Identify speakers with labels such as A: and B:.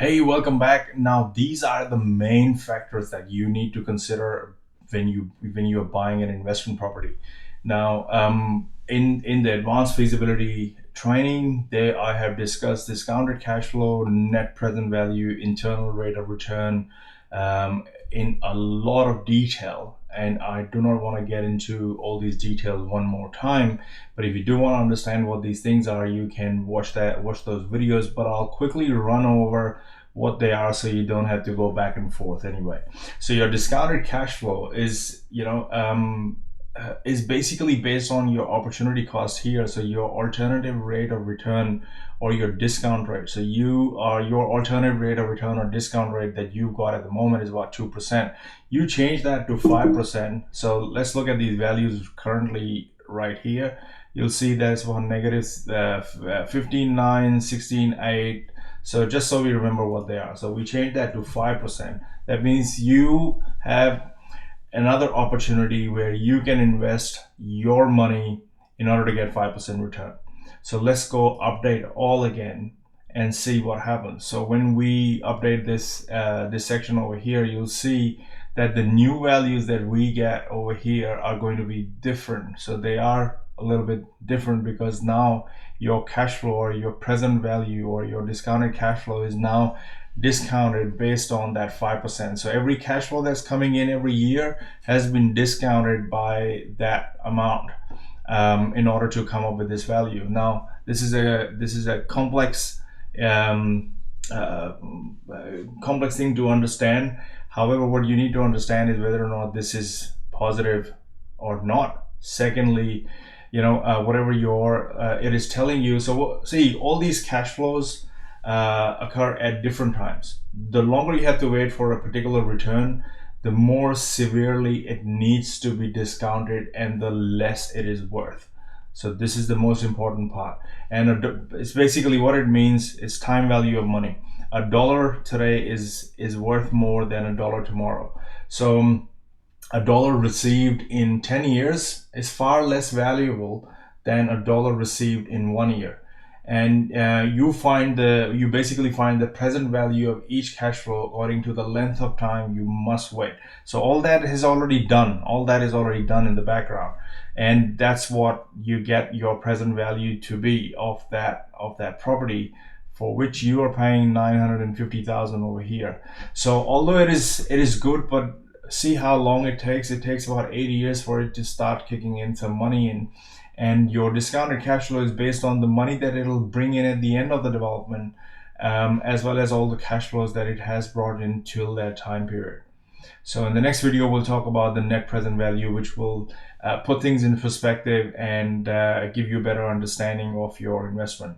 A: Hey, welcome back. Now, these are the main factors that you need to consider when you're buying an investment property. Now, in the advanced feasibility training, there I have discussed discounted cash flow, net present value, internal rate of return, in a lot of detail. And I do not want to get into all these details one more time. But if you do want to understand what these things are, you can watch those videos. But I'll quickly run over what they are so you don't have to go back and forth anyway. So your discounted cash flow is basically based on your opportunity cost here. So your alternative rate of return or your discount rate. So your alternative rate of return or discount rate that you've got at the moment is about 2%. You change that to 5%. So let's look at these values currently right here. You'll see that's about negative 15.9, 16.8. So just so we remember what they are. So we change that to 5%. That means you have another opportunity where you can invest your money in order to get 5% return. So let's go update all again and see what happens. So when we update this section over here, you'll see that the new values that we get over here are going to be different. So they are a little bit different because now your cash flow or your present value or your discounted cash flow is now discounted based on that 5%. So every cash flow that's coming in every year has been discounted by that amount in order to come up with this value. Now this is a complex complex thing to understand. However, what you need to understand is whether or not this is positive or not. Secondly, whatever it is telling you. So see, all these cash flows occur at different times. The longer you have to wait for a particular return, the more severely it needs to be discounted and the less it is worth. So this is the most important part. And it's basically what it means is time value of money. A dollar today is worth more than a dollar tomorrow. So a dollar received in 10 years is far less valuable than a dollar received in 1 year. And you basically find the present value of each cash flow according to the length of time you must wait. So all that is already done. All that is already done in the background, and that's what you get your present value to be of that property for which you are paying 950,000 over here. So although it is good, but see how long it takes. It takes about 80 years for it to start kicking in some money in. And your discounted cash flow is based on the money that it'll bring in at the end of the development, as well as all the cash flows that it has brought in till that time period. So in the next video, we'll talk about the net present value, which will put things in perspective and give you a better understanding of your investment.